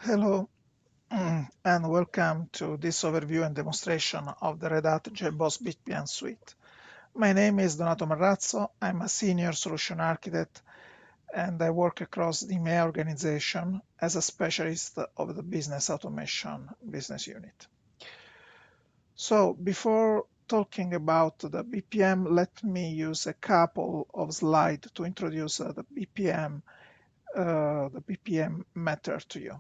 Hello, and welcome to this overview and demonstration of the Red Hat JBoss BPM Suite. My name is Donato Marrazzo. I'm a senior solution architect, and I work across the EMEA organization as a specialist of the business automation business unit. So before talking about the BPM, let me use a couple of slides to introduce the BPM matter to you.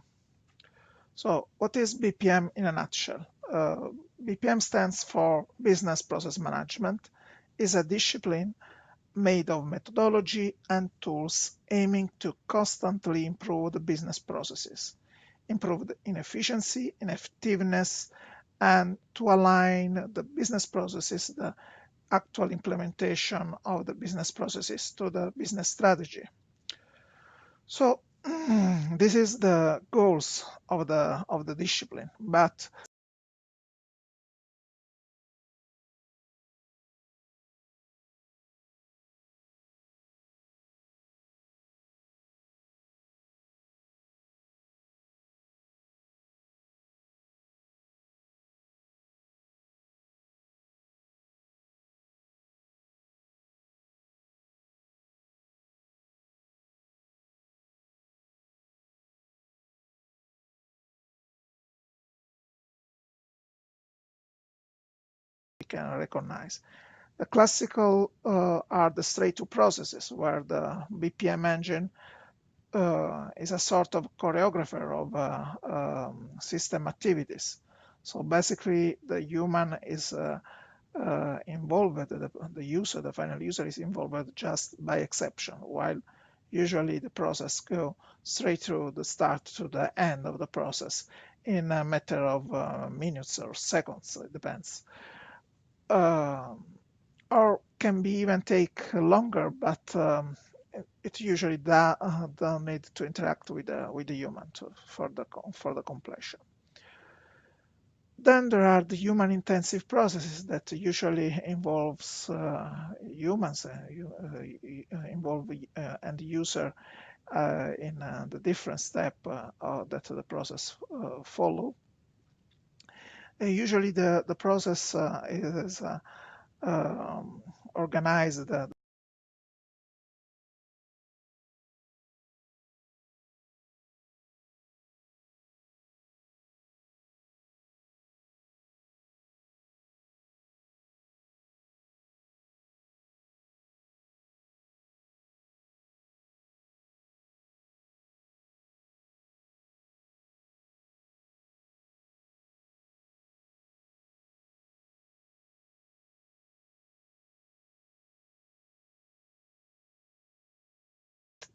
So what is BPM in a nutshell? BPM stands for Business Process Management, is a discipline made of methodology and tools aiming to constantly improve the business processes, improve in efficiency, in effectiveness, and to align the business processes, the actual implementation of the business processes to the business strategy. So this is the goals of the discipline, but we can recognize. The classical are the straight to processes, where the BPM engine is a sort of choreographer of system activities. So basically, the human is involved, the user, the final user is involved just by exception, while usually the process go straight through the start to the end of the process in a matter of minutes or seconds, it depends. Or can be even take longer, but it usually don't need to interact with the human for the completion. Then there are the human intensive processes that usually involves humans, involve end user in the different step that the process follow. Usually the process is organized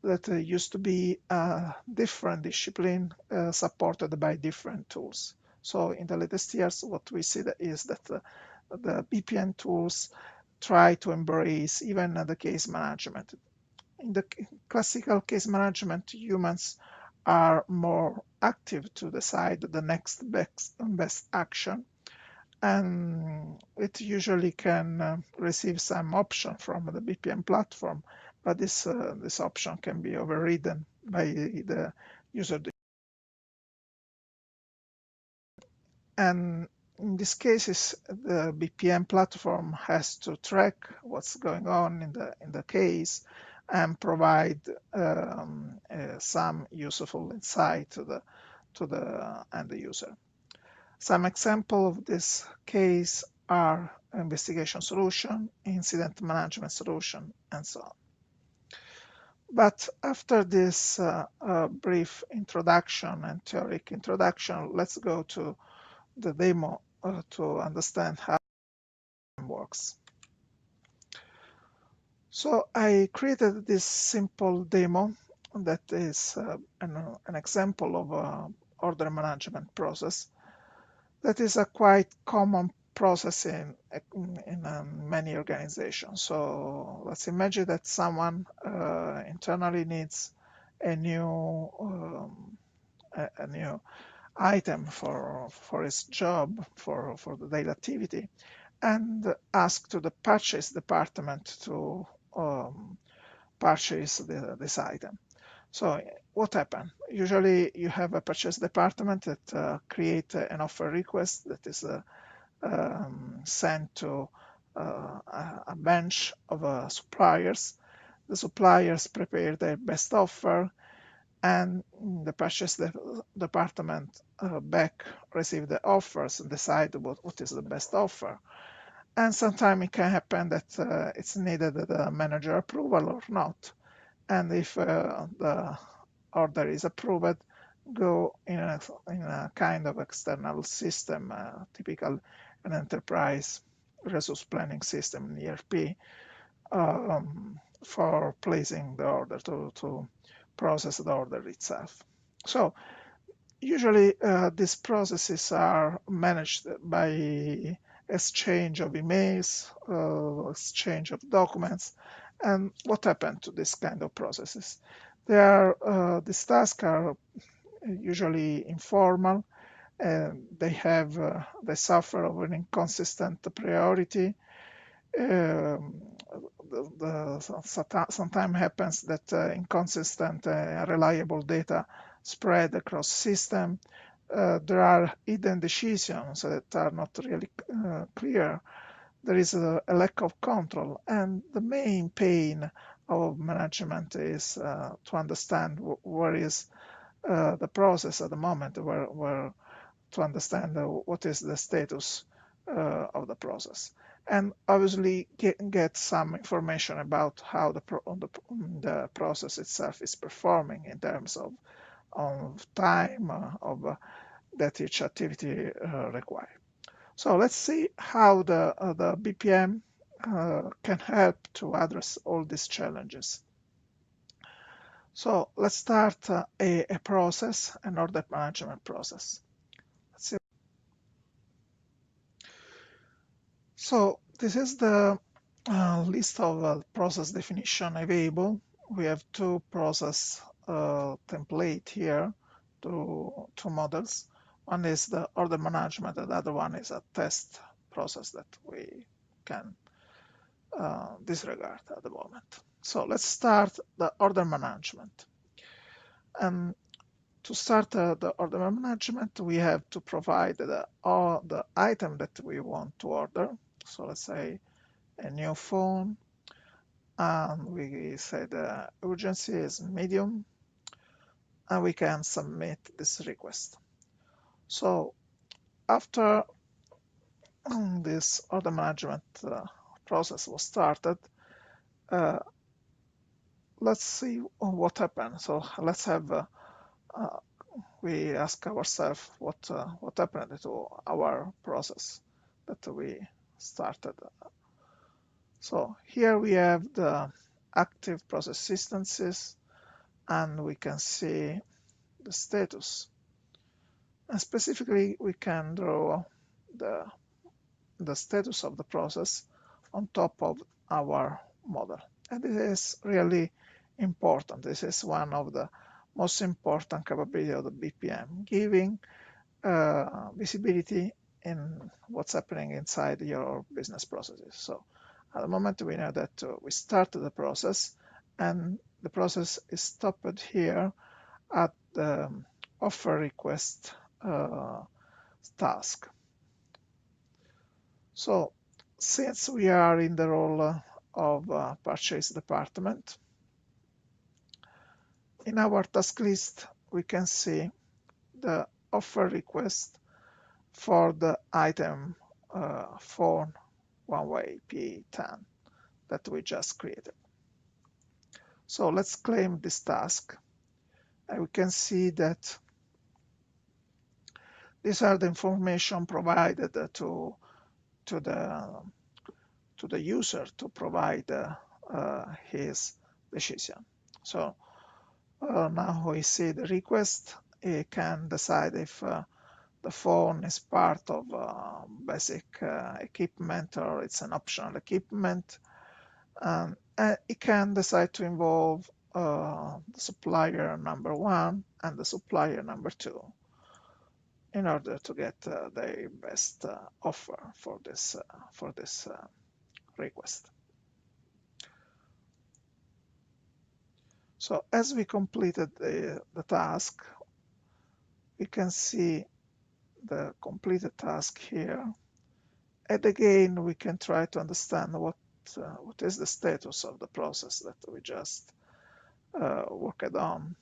that used to be a different discipline supported by different tools. So in the latest years, what we see is that the BPM tools try to embrace even the case management. In the classical case management, humans are more active to decide the next best action, and it usually can receive some option from the BPM platform, but this option can be overridden by the user. And in these cases, the BPM platform has to track what's going on in the case and provide some useful insight to the end user. Some example of this case are investigation solution, incident management solution, and so on. But after this brief introduction and theoretic introduction, let's go to the demo to understand how it works. So I created this simple demo that is an example of an order management process that is a quite common process in many organizations. So let's imagine that someone internally needs a new item for his job, for the daily activity, and ask to the purchase department to purchase this item. So what happened? Usually you have a purchase department that create an offer request that is sent to a bench of suppliers. The suppliers prepare their best offer, and the purchase department back receive the offers and decide what is the best offer. And sometimes it can happen that it's needed the manager approval or not. And if the order is approved, go in a kind of external system, typical an enterprise resource planning system, an ERP, for placing the order to process the order itself. So usually these processes are managed by exchange of emails, exchange of documents. And what happened to this kind of processes? These tasks are usually informal, and they suffer of an inconsistent priority. Sometimes happens that inconsistent reliable data spread across system. There are hidden decisions that are not really clear. There is a lack of control, and the main pain of management is to understand where is the process at the moment, where to understand what is the status of the process, and obviously get some information about how the process itself is performing in terms of time that each activity requires. So let's see how the BPM can help to address all these challenges. So let's start a process, an order management process. Let's see. So this is the list of process definition available. We have two process template here, two models. One is the order management, and the other one is a test process that we can disregard at the moment. So let's start the order management. And to start the order management, we have to provide the item that we want to order. So let's say a new phone, and we say the urgency is medium, and we can submit this request. So after this order management process was started, let's see what happened. So let's have we ask ourselves what happened to our process that we started. So here we have the active process instances, and we can see the status. And specifically, we can draw the status of the process on top of our model. And this is really important. This is one of the most important capability of the BPM, giving visibility in what's happening inside your business processes. So at the moment, we know that we started the process, and the process is stopped here at the offer request task. So since we are in the role of purchase department, in our task list, we can see the offer request for the item phone one-way P10 that we just created. So let's claim this task, and we can see that these are the information provided to the user to provide his decision. So now we see the request. He can decide if the phone is part of basic equipment or it's an optional equipment. And it can decide to involve the supplier number 1 and the supplier number 2 in order to get the best offer for this request. So as we completed the task, we can see the completed task here. And again, we can try to understand what is the status of the process that we just worked on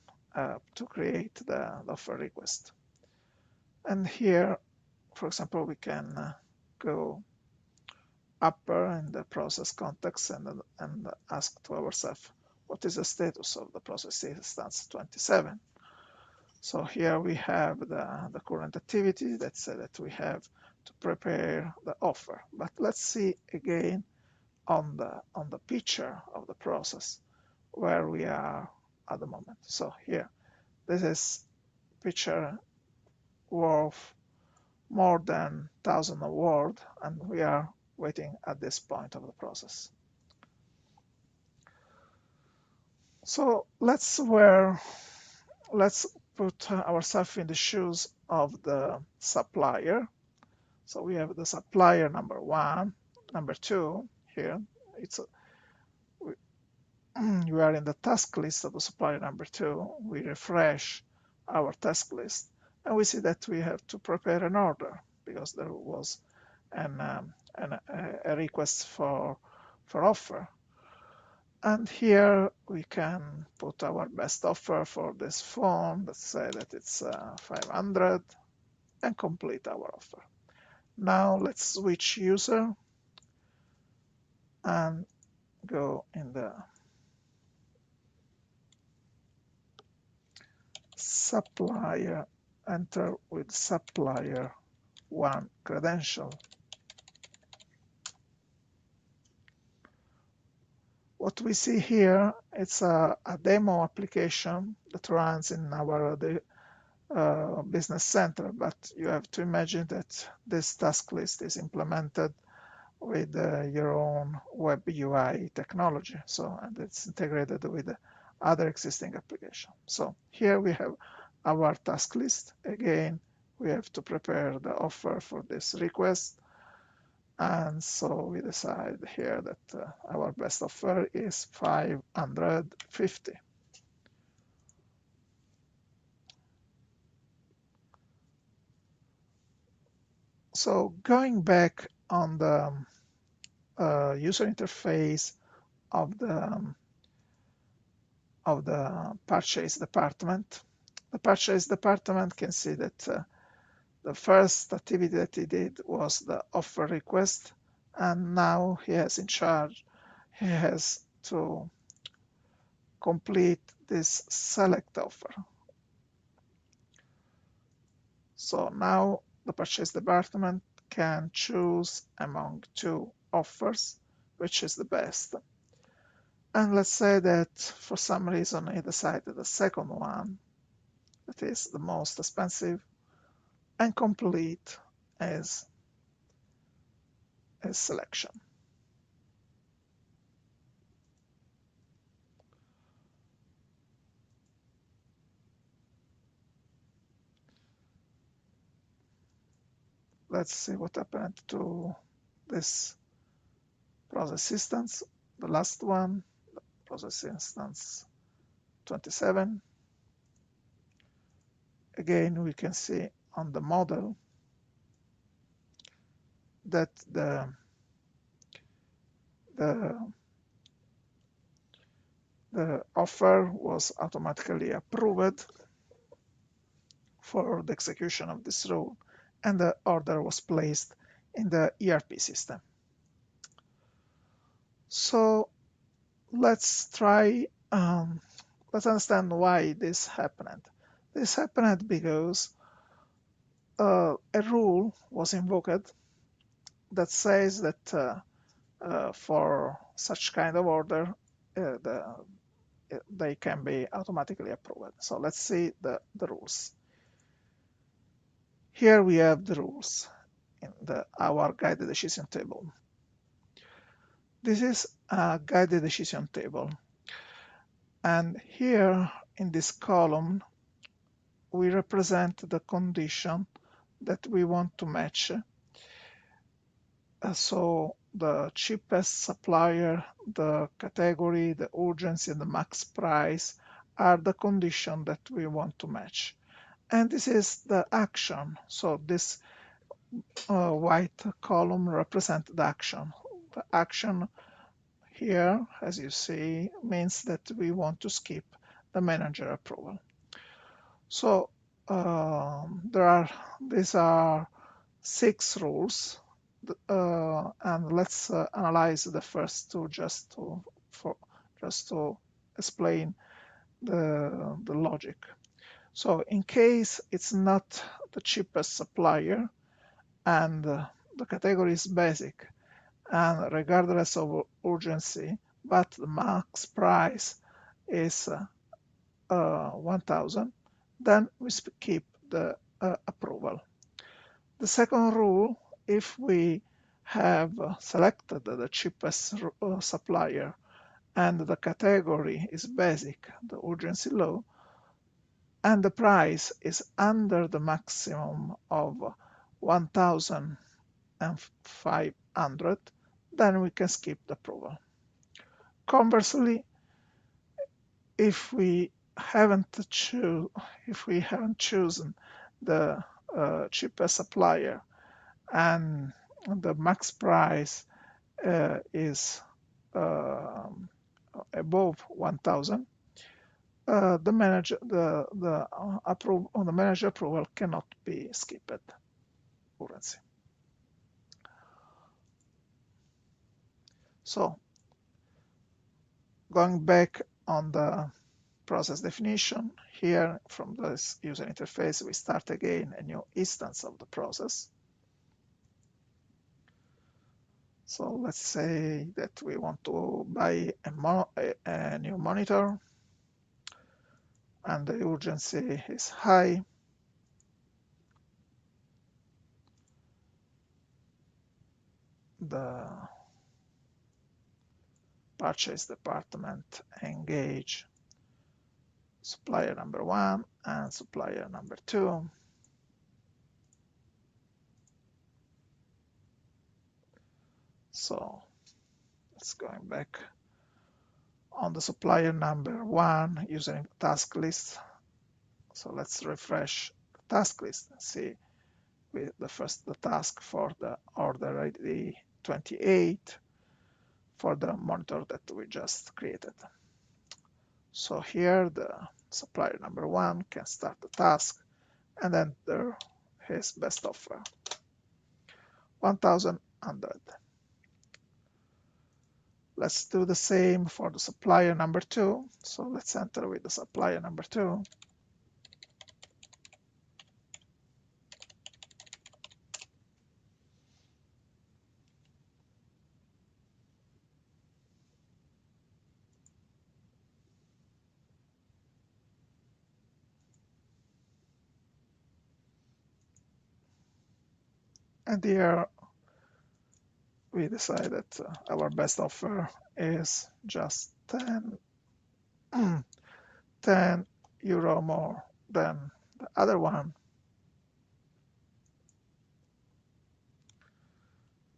to create the offer request. And here, for example, we can go upper in the process context and ask to ourselves, what is the status of the process instance 27? So here we have the current activity that said that we have to prepare the offer. But let's see again on the picture of the process where we are at the moment. So here, this is picture worth more than 1,000 words, and we are waiting at this point of the process. So let's put ourselves in the shoes of the supplier. So we have the supplier number 1, number 2 here. We are in the task list of the supplier number 2. We refresh our task list, and we see that we have to prepare an order because there was a request for offer. And here we can put our best offer for this phone. Let's say that it's 500 and complete our offer. Now let's switch user and go in the supplier, enter with supplier 1 credential. What we see here, it's a demo application that runs in our business center, but you have to imagine that this task list is implemented with your own web UI technology. So, and it's integrated with other existing applications. So here we have our task list. Again, we have to prepare the offer for this request. And so we decide here that our best offer is 550. So going back on the user interface of the purchase department, the purchase department can see that the first activity that he did was the offer request, and now he has in charge, he has to complete this select offer. So now the purchase department can choose among 2 offers, which is the best. And let's say that for some reason he decided the second one, that is the most expensive, and complete as selection. Let's see what happened to this process instance, the last one, process instance 27. Again, we can see on the model that the offer was automatically approved for the execution of this rule, and the order was placed in the ERP system. So let's try, let's understand why this happened. This happened because a rule was invoked that says that for such kind of order, they can be automatically approved. So let's see the rules. Here we have the rules in our guided decision table. This is a guided decision table. And here in this column, we represent the condition that we want to match. So the cheapest supplier, the category, the urgency, and the max price are the conditions that we want to match. And this is the action. So this white column represents the action. The action here, as you see, means that we want to skip the manager approval. So these are 6 rules, and let's analyze the first two just to explain the logic. So in case it's not the cheapest supplier and the category is basic and regardless of urgency, but the max price is 1000, then we skip the approval. The second rule, if we have selected the cheapest supplier and the category is basic, the urgency low, and the price is under the maximum of 1500, then we can skip the approval. Conversely, if we haven't chosen the cheapest supplier and the max price is above 1000, the manager approval cannot be skipped. So going back on the process definition, here from this user interface we start again a new instance of the process. So let's say that we want to buy a new monitor and the urgency is high. The purchase department engage supplier number 1 and supplier number 2. So let's going back on the supplier number 1 using task list. So let's refresh the task list and see with the task for the order ID 28 for the monitor that we just created. So here the supplier number 1 can start the task and enter his best offer, 1100. Let's do the same for the supplier number 2. So let's enter with the supplier number 2. And here we decide that our best offer is just 10 euro more than the other one,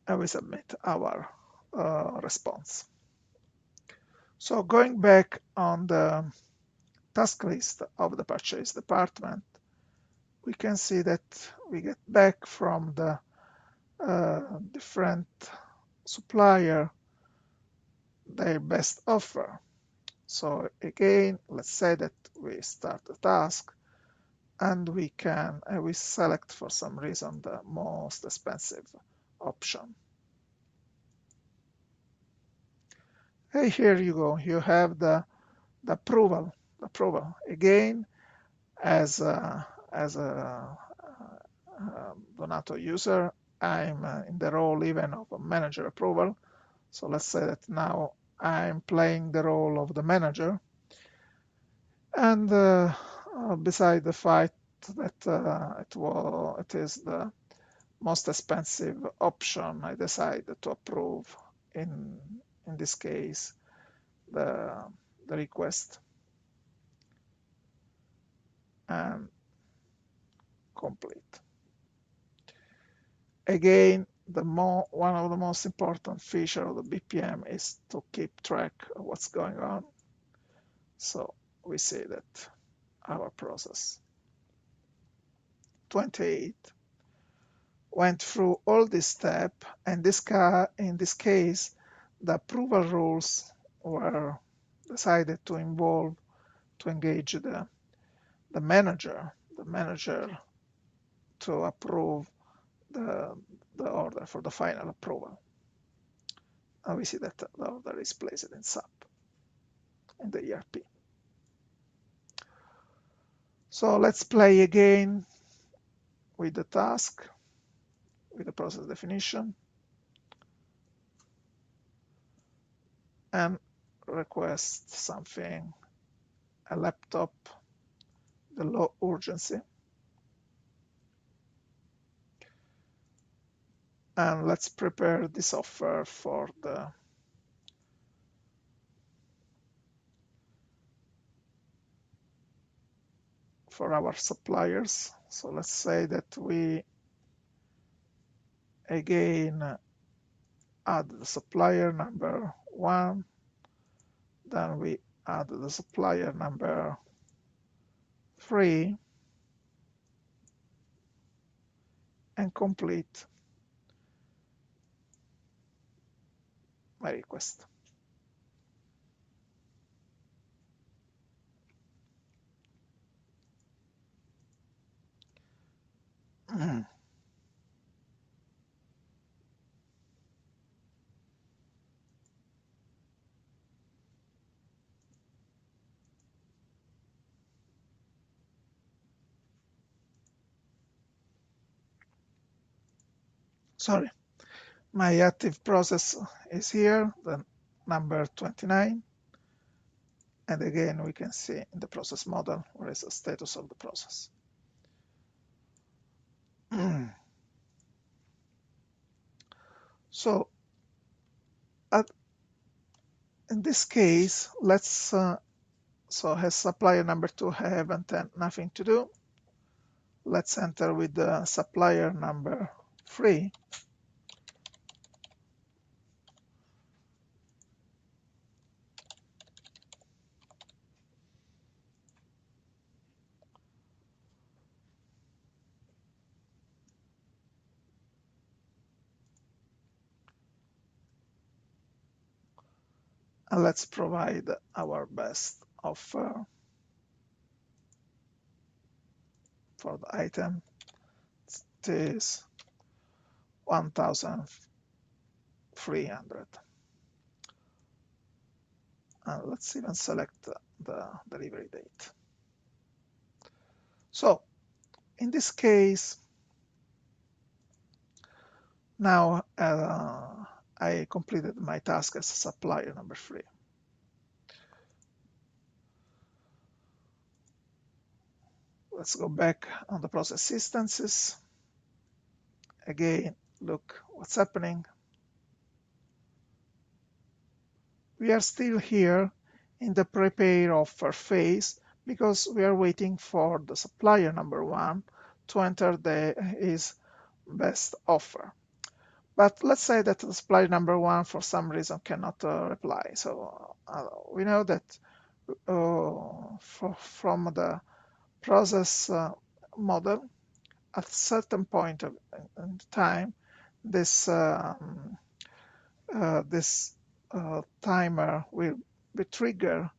and we submit our response. So going back on the task list of the purchase department, we can see that we get back from the different supplier their best offer. So again, let's say that we start the task and we select for some reason the most expensive option. Hey, here you go. You have the approval. Again, as a Donato user, I'm in the role even of a manager approval. So let's say that now I'm playing the role of the manager. And beside the fact that it is the most expensive option, I decided to approve in this case the request and complete. Again, one of the most important features of the BPM is to keep track of what's going on. So we see that our process 28 went through all this step, and in this case, the approval rules were decided to engage the manager to approve the order for the final approval. And we see that the order is placed in SAP in the ERP. So let's play again with the task, with the process definition, and request something, a laptop, the low urgency. And let's prepare this offer for our suppliers. So let's say that we again add the supplier number 1, then we add the supplier number 3, and complete my request. Sorry, my active process is here, the number 29. And again, we can see in the process model where is the status of the process. So in this case, let's so has supplier number 2 haven't nothing to do. Let's enter with the supplier number 3. And let's provide our best offer for the item. It is 1,300. And let's even select the delivery date. So in this case, now I completed my task as supplier number 3. Let's go back on the process instances. Again, look what's happening. We are still here in the prepare offer phase because we are waiting for the supplier number 1 to enter his best offer. But let's say that the supplier number 1 for some reason cannot reply. So we know that from the process model, at a certain point in time, this timer will be triggered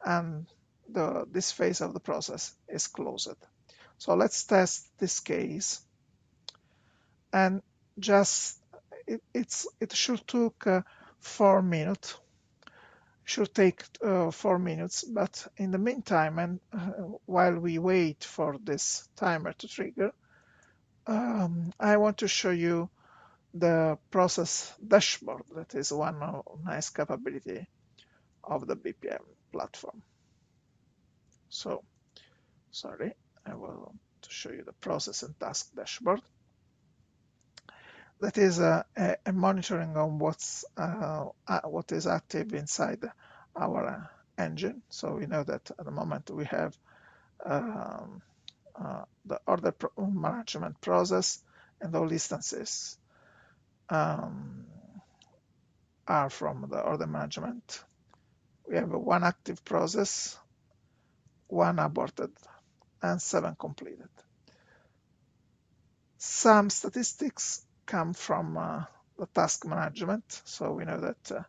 and this phase of the process is closed. So let's test this case, and just it should take 4 minutes. Should take 4 minutes, but in the meantime, and while we wait for this timer to trigger, I want to show you the process dashboard. That is one nice capability of the BPM platform. So, sorry, I will to show you the process and task dashboard. That is a monitoring on what is active inside our engine. So we know that at the moment we have the order management process, and all instances are from the order management. We have one active process 1 aborted, and 7 completed. Some statistics come from the task management, so we know that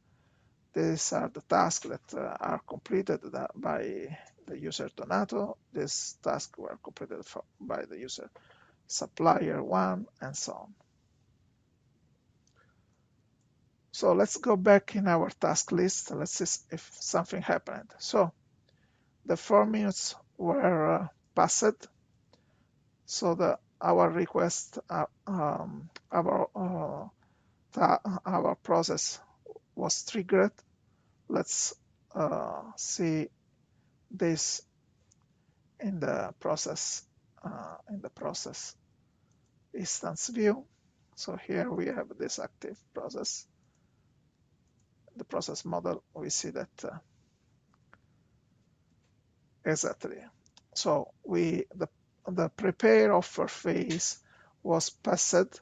these are the tasks that are completed by the user Donato. These tasks were completed by the user supplier 1, and so on. So let's go back in our task list. Let's see if something happened. So the 4 minutes were passed. So our request, our process was triggered. Let's see this in the process instance view. So here we have this active process. The process model, we see that exactly. So the prepare offer phase was passed,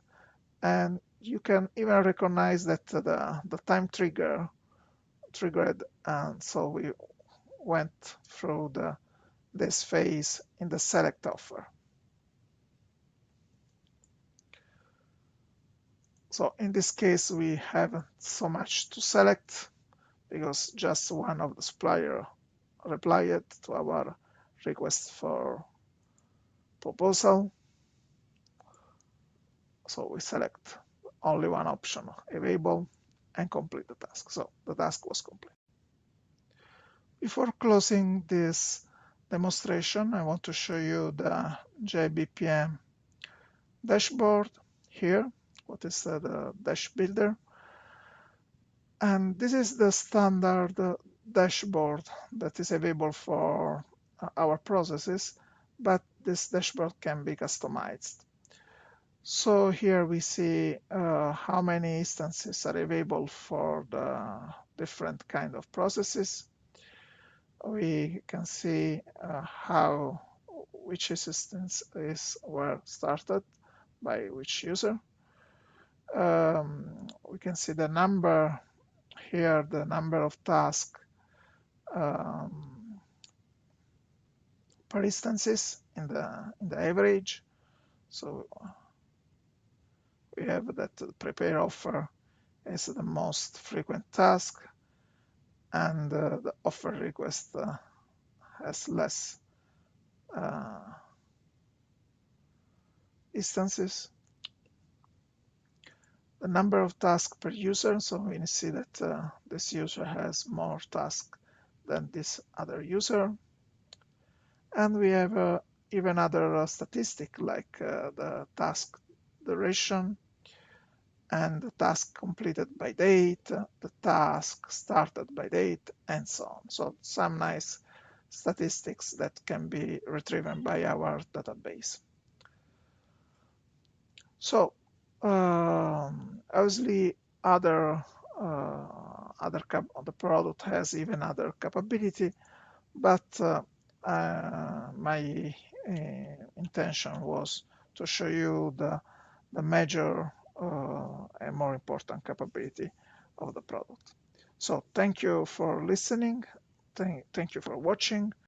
and you can even recognize that the time triggered, and so we went through this phase in the select offer. So in this case, we haven't so much to select because just one of the supplier replied to our request for proposal. So we select only one option available and complete the task. So the task was complete. Before closing this demonstration, I want to show you the Jbpm dashboard here. What is the dash builder? And this is the standard dashboard that is available for our processes, but this dashboard can be customized. So here we see how many instances are available for the different kind of processes. We can see which instances were started by which user. We can see the number here, the number of tasks per instances in the average. So we have that the prepare offer is the most frequent task, and the offer request has less instances. The number of tasks per user, so we see that this user has more tasks than this other user. And we have even other statistic like the task duration and the task completed by date, the task started by date, and so on. So some nice statistics that can be retrieved by our database. So obviously the product has even other capability, but my intention was to show you the major and more important capability of the product. So thank you for listening. Thank you for watching.